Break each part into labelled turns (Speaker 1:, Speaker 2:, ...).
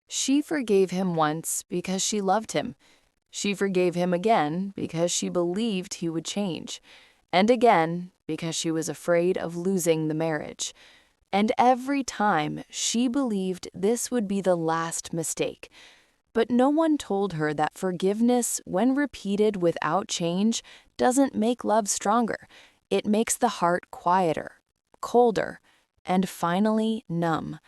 Speaker 1: She forgave him once because she loved him. She forgave him again because she believed he would change, and again because she was afraid of losing the marriage. And every time she believed this would be the last mistake. But no one told her that forgiveness, when repeated without change, doesn't make love stronger. It makes the heart quieter, colder, and finally numb.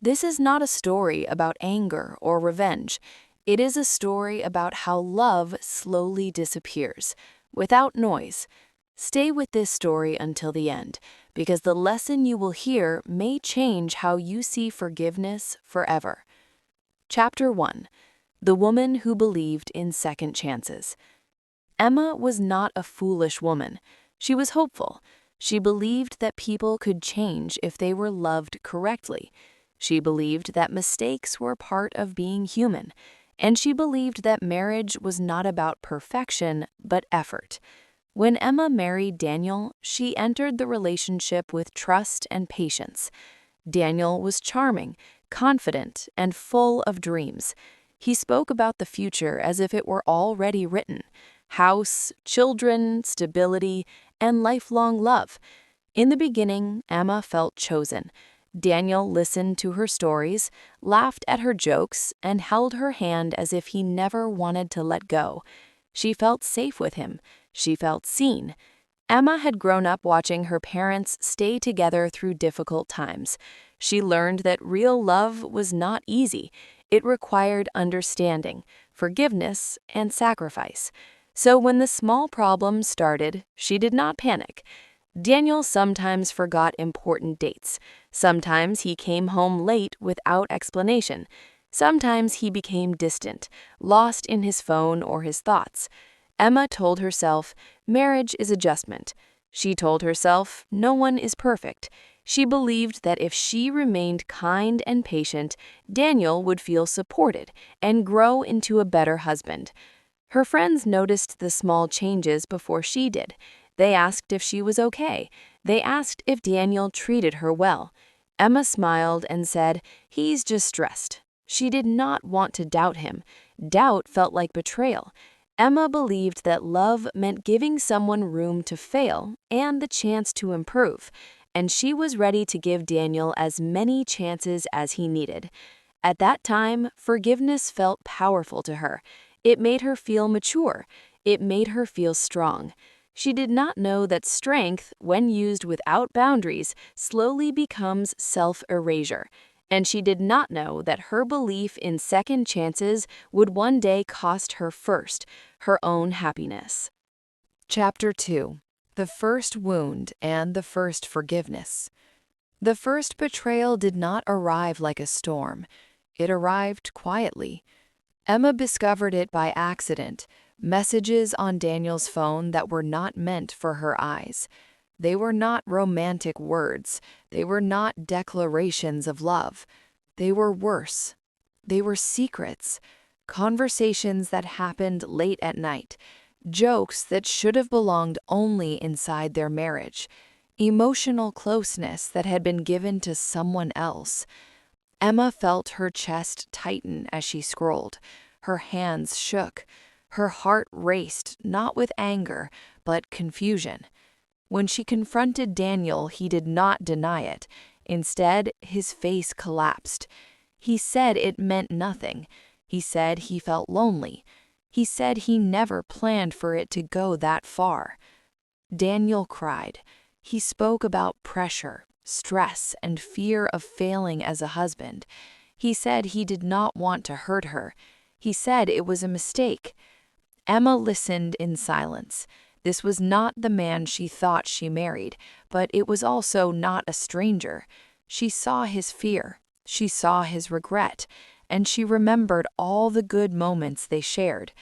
Speaker 1: This is not a story about anger or revenge. It is a story about how love slowly disappears, without noise. Stay with this story until the end, because the lesson you will hear may change how you see forgiveness forever. Chapter 1. The Woman Who Believed in Second Chances. Emma was not a foolish woman. She was hopeful. She believed that people could change if they were loved correctly. She believed that mistakes were part of being human, and she believed that marriage was not about perfection, but effort. When Emma married Daniel, she entered the relationship with trust and patience. Daniel was charming, confident, and full of dreams. He spoke about the future as if it were already written: house, children, stability, and lifelong love. In the beginning, Emma felt chosen. Daniel listened to her stories, laughed at her jokes, and held her hand as if he never wanted to let go. She felt safe with him. She felt seen. Emma had grown up watching her parents stay together through difficult times. She learned that real love was not easy. It required understanding, forgiveness, and sacrifice. So when the small problems started, she did not panic. Daniel sometimes forgot important dates. Sometimes he came home late without explanation. Sometimes he became distant, lost in his phone or his thoughts. Emma told herself, marriage is adjustment. She told herself, no one is perfect. She believed that if she remained kind and patient, Daniel would feel supported and grow into a better husband. Her friends noticed the small changes before she did. They asked if she was okay. They asked if Daniel treated her well. Emma smiled and said, he's just stressed. She did not want to doubt him. Doubt felt like betrayal. Emma believed that love meant giving someone room to fail and the chance to improve, and she was ready to give Daniel as many chances as he needed. At that time, forgiveness felt powerful to her. It made her feel mature. It made her feel strong. She did not know that strength, when used without boundaries, slowly becomes self-erasure. And she did not know that her belief in second chances would one day cost her first, her own happiness. Chapter 2. The First Wound and the First Forgiveness. The first betrayal did not arrive like a storm. It arrived quietly. Emma discovered it by accident. Messages on Daniel's phone that were not meant for her eyes. They were not romantic words. They were not declarations of love. They were worse. They were secrets. Conversations that happened late at night. Jokes that should have belonged only inside their marriage. Emotional closeness that had been given to someone else. Emma felt her chest tighten as she scrolled. Her hands shook. Her heart raced, not with anger, but confusion. When she confronted Daniel, he did not deny it. Instead, his face collapsed. He said it meant nothing. He said he felt lonely. He said he never planned for it to go that far. Daniel cried. He spoke about pressure, stress, and fear of failing as a husband. He said he did not want to hurt her. He said it was a mistake. Emma listened in silence. This was not the man she thought she married, but it was also not a stranger. She saw his fear. She saw his regret, and she remembered all the good moments they shared.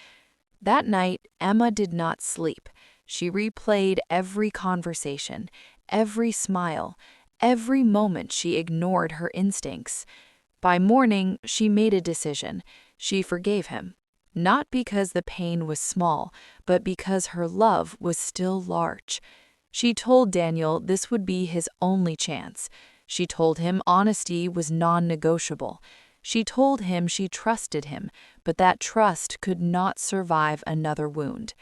Speaker 1: That night, Emma did not sleep. She replayed every conversation, every smile, every moment she ignored her instincts. By morning, she made a decision. She forgave him. Not because the pain was small, but because her love was still large. She told Daniel this would be his only chance. She told him honesty was non-negotiable. She told him she trusted him, but that trust could not survive another wound.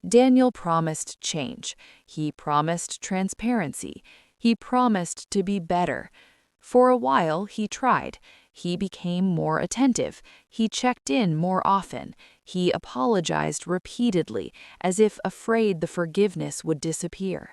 Speaker 1: Daniel promised change. He promised transparency. He promised to be better. For a while, he tried. He became more attentive. He checked in more often. He apologized repeatedly, as if afraid the forgiveness would disappear.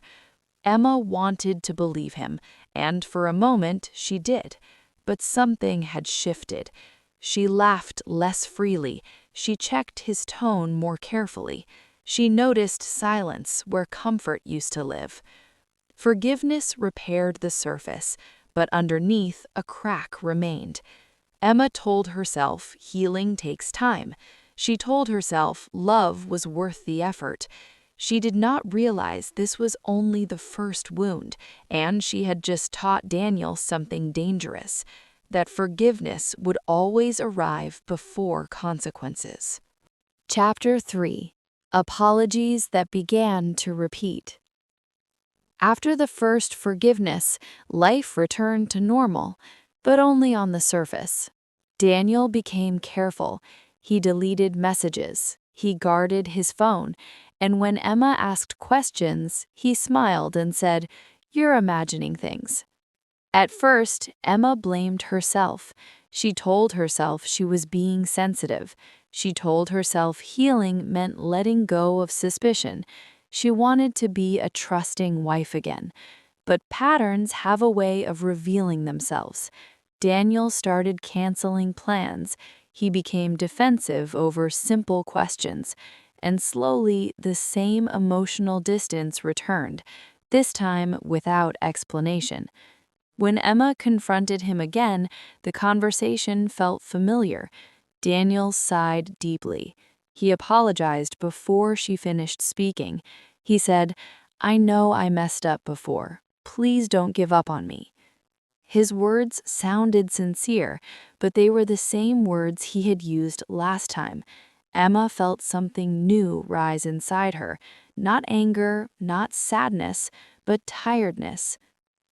Speaker 1: Emma wanted to believe him, and for a moment she did. But something had shifted. She laughed less freely. She checked his tone more carefully. She noticed silence where comfort used to live. Forgiveness repaired the surface, but underneath a crack remained. Emma told herself healing takes time. She told herself love was worth the effort. She did not realize this was only the first wound, and she had just taught Daniel something dangerous, that forgiveness would always arrive before consequences. Chapter 3. Apologies that began to repeat. After the first forgiveness, life returned to normal, but only on the surface. Daniel became careful. He deleted messages. He guarded his phone. And when Emma asked questions, he smiled and said, "You're imagining things." At first, Emma blamed herself. She told herself she was being sensitive. She told herself healing meant letting go of suspicion. She wanted to be a trusting wife again. But patterns have a way of revealing themselves. Daniel started canceling plans. He became defensive over simple questions. And slowly, the same emotional distance returned, this time without explanation. When Emma confronted him again, the conversation felt familiar. Daniel sighed deeply. He apologized before she finished speaking. He said, "I know I messed up before. Please don't give up on me." His words sounded sincere, but they were the same words he had used last time. Emma felt something new rise inside her, not anger, not sadness, but tiredness.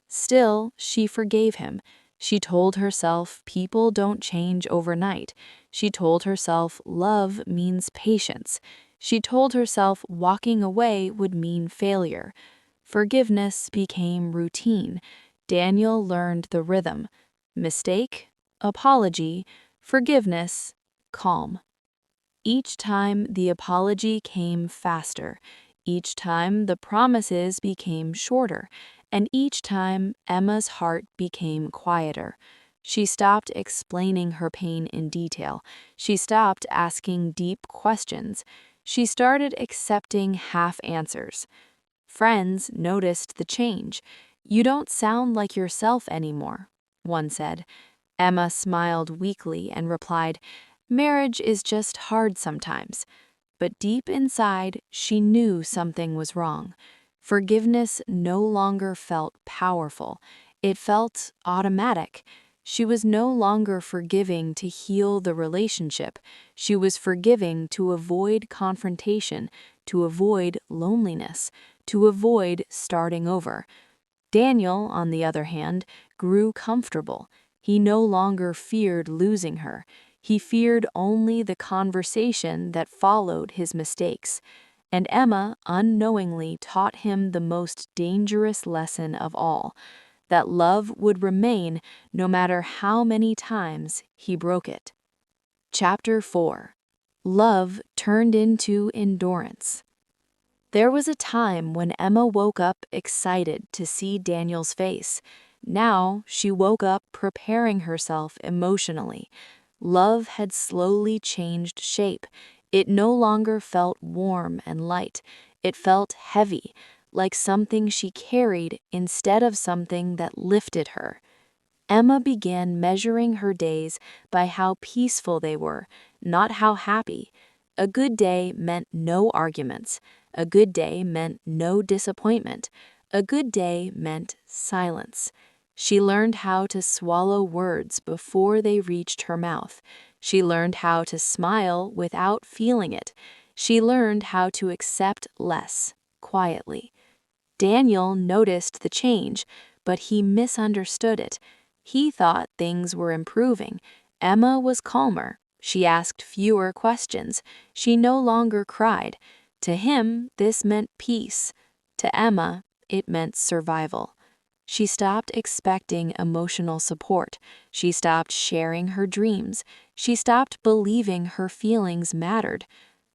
Speaker 1: Still, she forgave him. She told herself people don't change overnight. She told herself love means patience. She told herself walking away would mean failure. Forgiveness became routine. Daniel learned the rhythm. Mistake, apology, forgiveness, calm. Each time the apology came faster. Each time the promises became shorter. And each time Emma's heart became quieter. She stopped explaining her pain in detail. She stopped asking deep questions. She started accepting half answers. Friends noticed the change. "You don't sound like yourself anymore," one said. Emma smiled weakly and replied, "Marriage is just hard sometimes." But deep inside, she knew something was wrong. Forgiveness no longer felt powerful. It felt automatic. She was no longer forgiving to heal the relationship. She was forgiving to avoid confrontation, to avoid loneliness, to avoid starting over. Daniel, on the other hand, grew comfortable. He no longer feared losing her. He feared only the conversation that followed his mistakes. And Emma unknowingly taught him the most dangerous lesson of all, that love would remain no matter how many times he broke it. Chapter 4. Love turned into endurance. There was a time when Emma woke up excited to see Daniel's face. Now she woke up preparing herself emotionally. Love had slowly changed shape. It no longer felt warm and light. It felt heavy, like something she carried instead of something that lifted her. Emma began measuring her days by how peaceful they were, not how happy. A good day meant no arguments. A good day meant no disappointment. A good day meant silence. She learned how to swallow words before they reached her mouth. She learned how to smile without feeling it. She learned how to accept less, quietly. Daniel noticed the change, but he misunderstood it. He thought things were improving. Emma was calmer. She asked fewer questions. She no longer cried. To him, this meant peace. To Emma, it meant survival. She stopped expecting emotional support. She stopped sharing her dreams. She stopped believing her feelings mattered.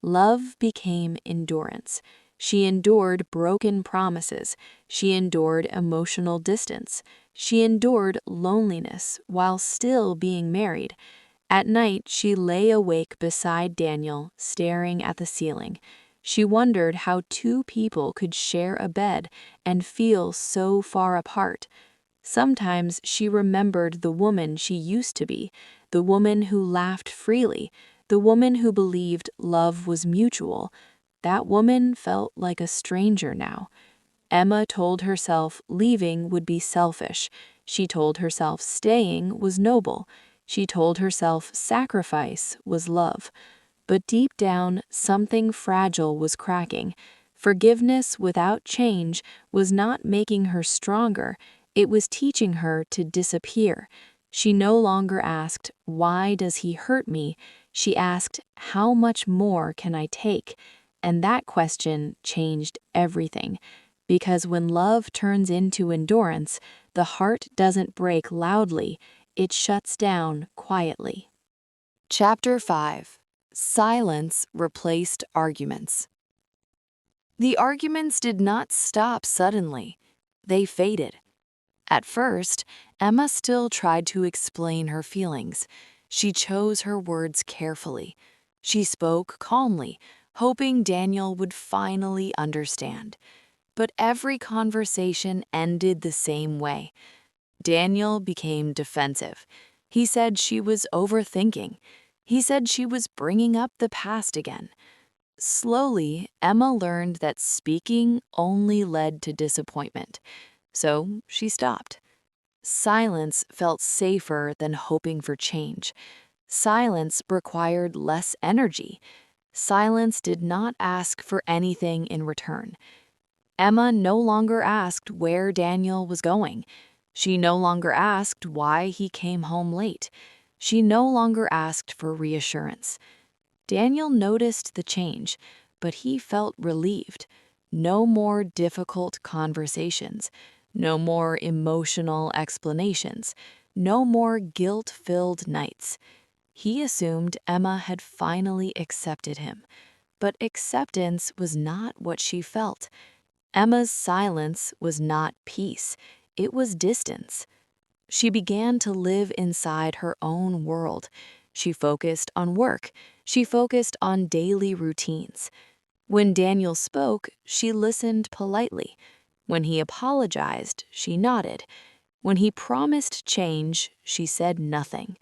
Speaker 1: Love became endurance. She endured broken promises. She endured emotional distance. She endured loneliness while still being married. At night, she lay awake beside Daniel, staring at the ceiling. She wondered how two people could share a bed and feel so far apart. Sometimes she remembered the woman she used to be, the woman who laughed freely, the woman who believed love was mutual. That woman felt like a stranger now. Emma told herself leaving would be selfish. She told herself staying was noble. She told herself sacrifice was love. But deep down, something fragile was cracking. Forgiveness without change was not making her stronger. It was teaching her to disappear. She no longer asked, "Why does he hurt me?" She asked, "How much more can I take?" And that question changed everything. Because when love turns into endurance, the heart doesn't break loudly, it shuts down quietly. Chapter 5. Silence replaced arguments. The arguments did not stop suddenly. They faded. At first, Emma still tried to explain her feelings. She chose her words carefully. She spoke calmly, hoping Daniel would finally understand. But every conversation ended the same way. Daniel became defensive. He said she was overthinking. He said she was bringing up the past again. Slowly, Emma learned that speaking only led to disappointment. So she stopped. Silence felt safer than hoping for change. Silence required less energy. Silence did not ask for anything in return. Emma no longer asked where Daniel was going. She no longer asked why he came home late. She no longer asked for reassurance. Daniel noticed the change, but he felt relieved. No more difficult conversations. No more emotional explanations. No more guilt-filled nights. He assumed Emma had finally accepted him. But acceptance was not what she felt. Emma's silence was not peace, it was distance. She began to live inside her own world. She focused on work. She focused on daily routines. When Daniel spoke, she listened politely. When he apologized, she nodded. When he promised change, she said nothing.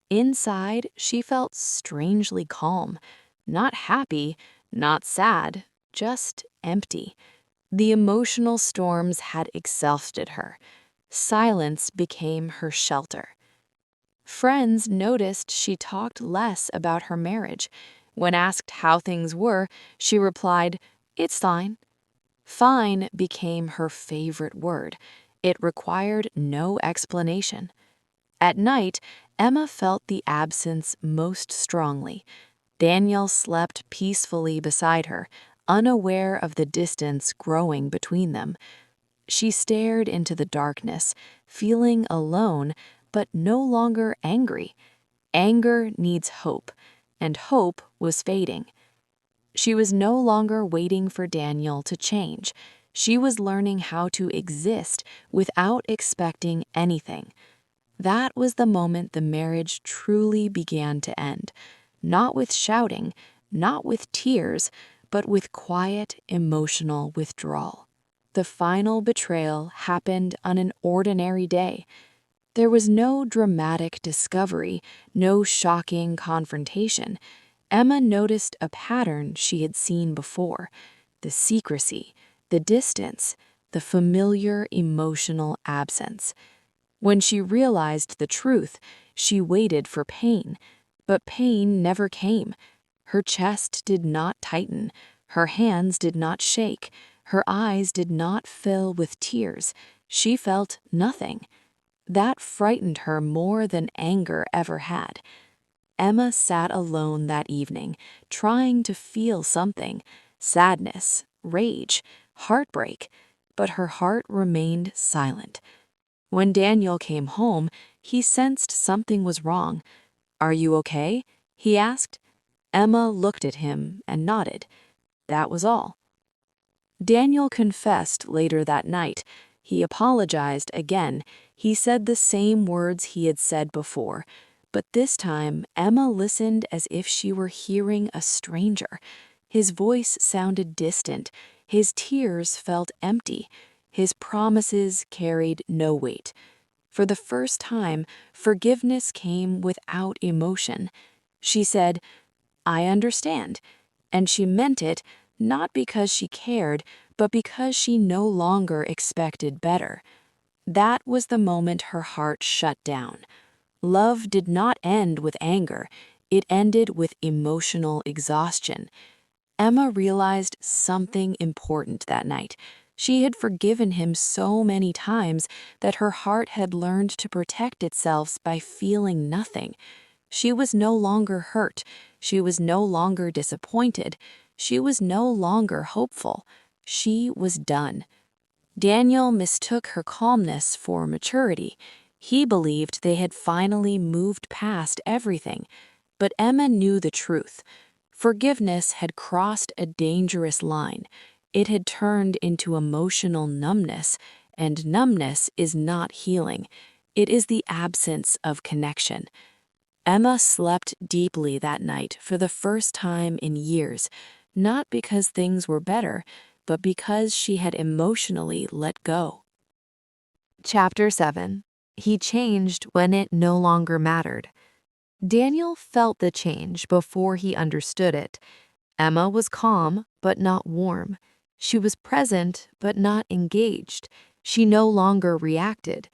Speaker 1: Inside, she felt strangely calm. Not happy, not sad, just empty. The emotional storms had exhausted her. Silence became her shelter. Friends noticed she talked less about her marriage. When asked how things were, she replied, "It's fine." Fine became her favorite word. It required no explanation. At night, Emma felt the absence most strongly. Daniel slept peacefully beside her, unaware of the distance growing between them. She stared into the darkness, feeling alone, but no longer angry. Anger needs hope, and hope was fading. She was no longer waiting for Daniel to change. She was learning how to exist without expecting anything. That was the moment the marriage truly began to end. Not with shouting, not with tears, but with quiet, emotional withdrawal. The final betrayal happened on an ordinary day. There was no dramatic discovery, no shocking confrontation. Emma noticed a pattern she had seen before: the secrecy, the distance, the familiar emotional absence. When she realized the truth, she waited for pain, but pain never came. Her chest did not tighten, her hands did not shake, her eyes did not fill with tears. She felt nothing. That frightened her more than anger ever had. Emma sat alone that evening, trying to feel something: sadness, rage, heartbreak, but her heart remained silent. When Daniel came home, he sensed something was wrong. "Are you okay?" he asked. Emma looked at him and nodded. That was all. Daniel confessed later that night. He apologized again. He said the same words he had said before, but this time Emma listened as if she were hearing a stranger. His voice sounded distant. His tears felt empty. His promises carried no weight. For the first time, forgiveness came without emotion. She said, "I understand," and she meant it, not because she cared, but because she no longer expected better. That was the moment her heart shut down. Love did not end with anger. It ended with emotional exhaustion. Emma realized something important that night. She had forgiven him so many times that her heart had learned to protect itself by feeling nothing. She was no longer hurt. She was no longer disappointed. She was no longer hopeful. She was done. Daniel mistook her calmness for maturity. He believed they had finally moved past everything. But Emma knew the truth. Forgiveness had crossed a dangerous line. It had turned into emotional numbness, and numbness is not healing. It is the absence of connection. Emma slept deeply that night for the first time in years, not because things were better, but because she had emotionally let go. Chapter 7. He changed when it no longer mattered. Daniel felt the change before he understood it. Emma was calm, but not warm. She was present, but not engaged. She no longer reacted.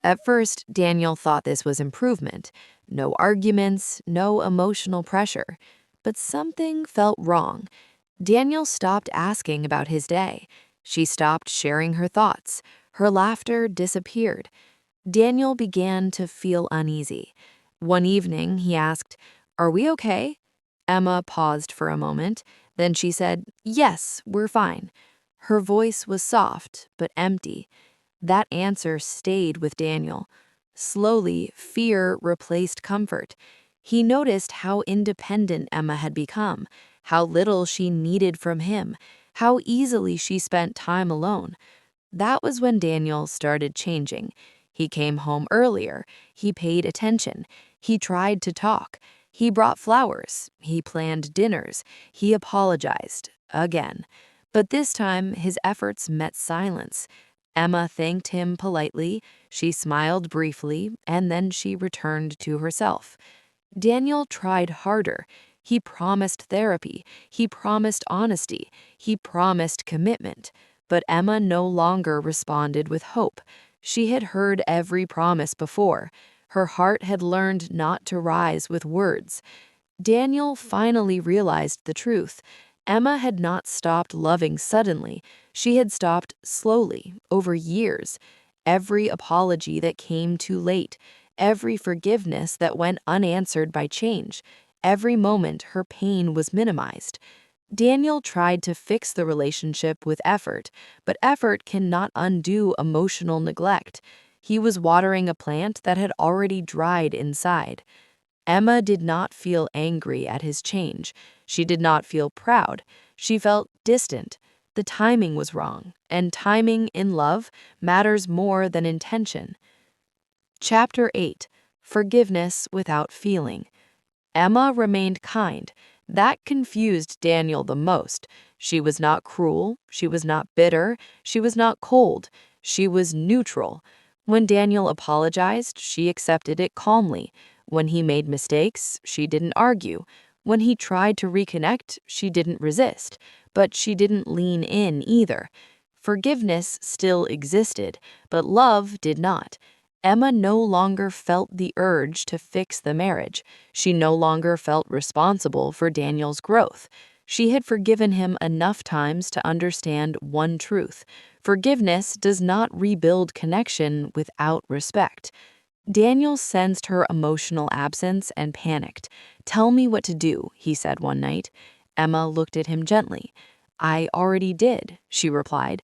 Speaker 1: At first, Daniel thought this was improvement. No arguments, no emotional pressure. But something felt wrong. Daniel stopped asking about his day. She stopped sharing her thoughts. Her laughter disappeared. Daniel began to feel uneasy. One evening, he asked, "Are we okay?" Emma paused for a moment. Then she said, "Yes, we're fine." Her voice was soft, but empty. That answer stayed with Daniel. Slowly, fear replaced comfort. He noticed how independent Emma had become, how little she needed from him, how easily she spent time alone. That was when Daniel started changing. He came home earlier. He paid attention. He tried to talk. He brought flowers. He planned dinners. He apologized again. But this time, his efforts met silence. Emma thanked him politely. She smiled briefly, and then she returned to herself. Daniel tried harder. He promised therapy. He promised honesty. He promised commitment. But Emma no longer responded with hope. She had heard every promise before. Her heart had learned not to rise with words. Daniel finally realized the truth. Emma had not stopped loving suddenly. She had stopped slowly, over years. Every apology that came too late, every forgiveness that went unanswered by change, every moment her pain was minimized. Daniel tried to fix the relationship with effort, but effort cannot undo emotional neglect. He was watering a plant that had already dried inside. Emma did not feel angry at his change. She did not feel proud. She felt distant. The timing was wrong, and timing in love matters more than intention. Chapter 8. Forgiveness Without Feeling. Emma remained kind. That confused Daniel the most. She was not cruel. She was not bitter. She was not cold. She was neutral. When Daniel apologized, she accepted it calmly. When he made mistakes, she didn't argue. When he tried to reconnect, she didn't resist. But she didn't lean in either. Forgiveness still existed, but love did not. Emma no longer felt the urge to fix the marriage. She no longer felt responsible for Daniel's growth. She had forgiven him enough times to understand one truth: forgiveness does not rebuild connection without respect. Daniel sensed her emotional absence and panicked. "Tell me what to do," he said one night. Emma looked at him gently. "I already did," she replied.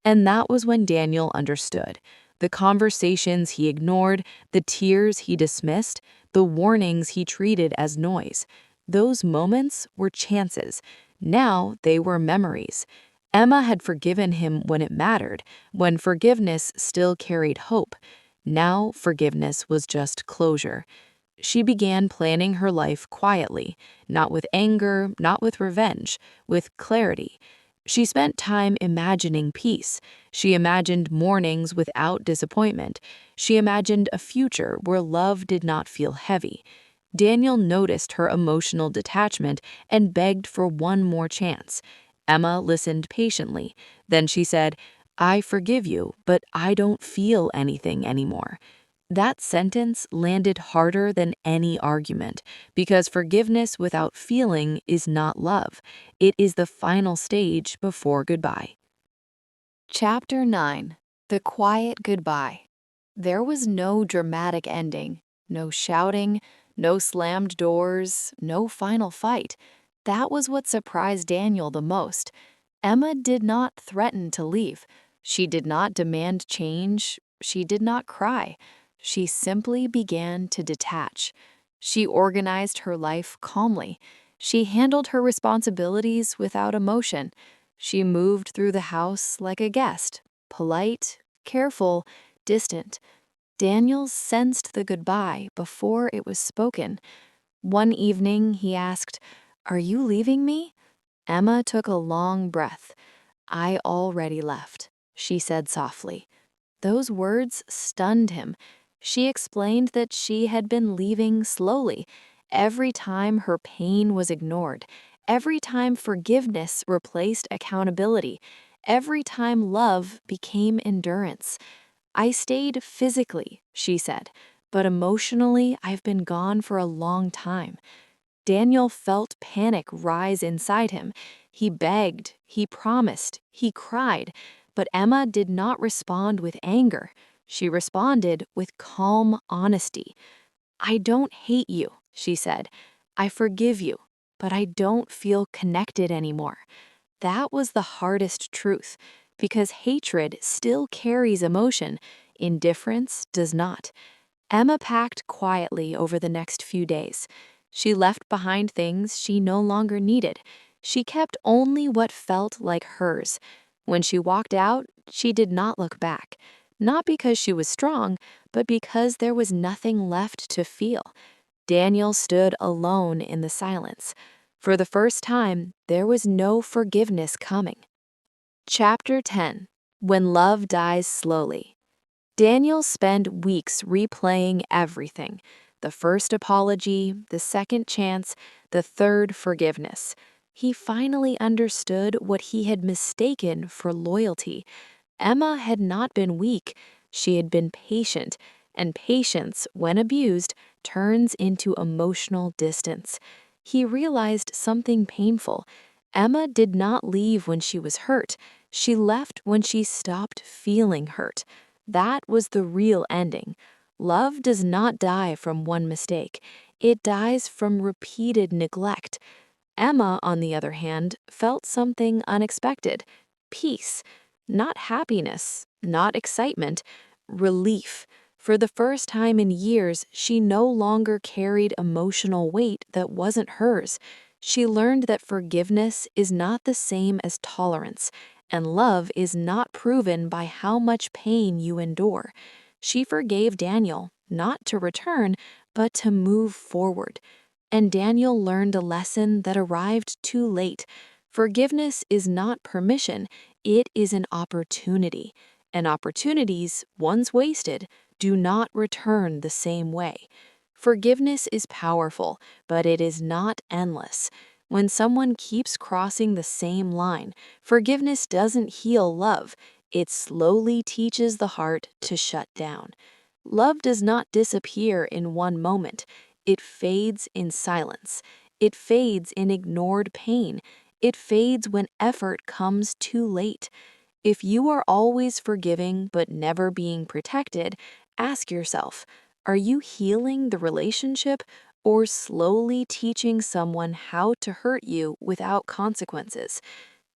Speaker 1: And that was when Daniel understood. The conversations he ignored, the tears he dismissed, the warnings he treated as noise. Those moments were chances. Now they were memories. Emma had forgiven him when it mattered, when forgiveness still carried hope. Now forgiveness was just closure. She began planning her life quietly, not with anger, not with revenge, with clarity. She spent time imagining peace. She imagined mornings without disappointment. She imagined a future where love did not feel heavy. Daniel noticed her emotional detachment and begged for one more chance. Emma listened patiently. Then she said, "I forgive you, but I don't feel anything anymore." That sentence landed harder than any argument, because forgiveness without feeling is not love. It is the final stage before goodbye. Chapter 9. The Quiet Goodbye. There was no dramatic ending, no shouting, no slammed doors, no final fight. That was what surprised Daniel the most. Emma did not threaten to leave. She did not demand change. She did not cry. She simply began to detach. She organized her life calmly. She handled her responsibilities without emotion. She moved through the house like a guest, polite, careful, distant. Daniel sensed the goodbye before it was spoken. One evening, he asked, "Are you leaving me?" Emma took a long breath. "I already left," she said softly. Those words stunned him. She explained that she had been leaving slowly. Every time her pain was ignored, every time forgiveness replaced accountability, every time love became endurance. "I stayed physically," she said, "but emotionally I've been gone for a long time." Daniel felt panic rise inside him. He begged, he promised, he cried, but Emma did not respond with anger. She responded with calm honesty. "I don't hate you," she said. "I forgive you, but I don't feel connected anymore." That was the hardest truth, because hatred still carries emotion, indifference does not. Emma packed quietly over the next few days. She left behind things she no longer needed. She kept only what felt like hers. When she walked out, she did not look back. Not because she was strong, but because there was nothing left to feel. Daniel stood alone in the silence. For the first time, there was no forgiveness coming. Chapter 10. When Love Dies Slowly. Daniel spent weeks replaying everything: the first apology, the second chance, the third forgiveness. He finally understood what he had mistaken for loyalty. Emma had not been weak, she had been patient, and patience, when abused, turns into emotional distance. He realized something painful. Emma did not leave when she was hurt. She left when she stopped feeling hurt. That was the real ending. Love does not die from one mistake. It dies from repeated neglect. Emma, on the other hand, felt something unexpected: peace. Not happiness, not excitement, relief. For the first time in years, she no longer carried emotional weight that wasn't hers. She learned that forgiveness is not the same as tolerance, and love is not proven by how much pain you endure. She forgave Daniel, not to return, but to move forward. And Daniel learned a lesson that arrived too late. Forgiveness is not permission, it is an opportunity. And opportunities, once wasted, do not return the same way. Forgiveness is powerful, but it is not endless. When someone keeps crossing the same line, forgiveness doesn't heal love. It slowly teaches the heart to shut down. Love does not disappear in one moment. It fades in silence. It fades in ignored pain. It fades when effort comes too late. If you are always forgiving but never being protected, ask yourself, are you healing the relationship or slowly teaching someone how to hurt you without consequences?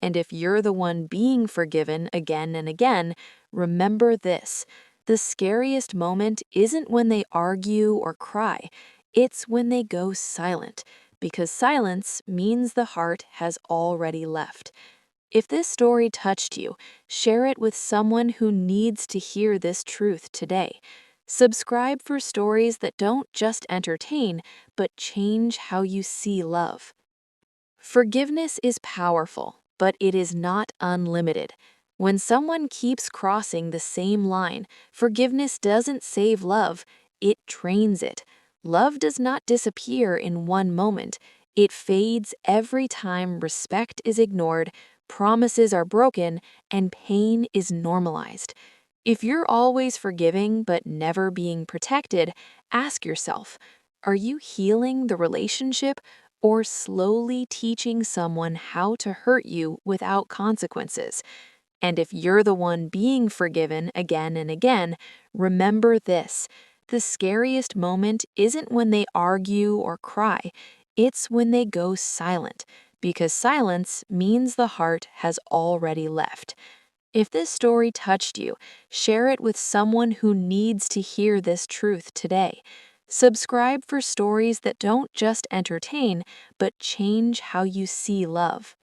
Speaker 1: And if you're the one being forgiven again and again, remember this. The scariest moment isn't when they argue or cry, it's when they go silent, because silence means the heart has already left. If this story touched you, share it with someone who needs to hear this truth today. Subscribe for stories that don't just entertain, but change how you see love. Forgiveness is powerful, but it is not unlimited. When someone keeps crossing the same line, forgiveness doesn't save love, it trains it. Love does not disappear in one moment. It fades every time respect is ignored, promises are broken, and pain is normalized. If you're always forgiving but never being protected, ask yourself, are you healing the relationship or slowly teaching someone how to hurt you without consequences? And if you're the one being forgiven again and again, remember this. The scariest moment isn't when they argue or cry, it's when they go silent, because silence means the heart has already left. If this story touched you, share it with someone who needs to hear this truth today. Subscribe for stories that don't just entertain, but change how you see love.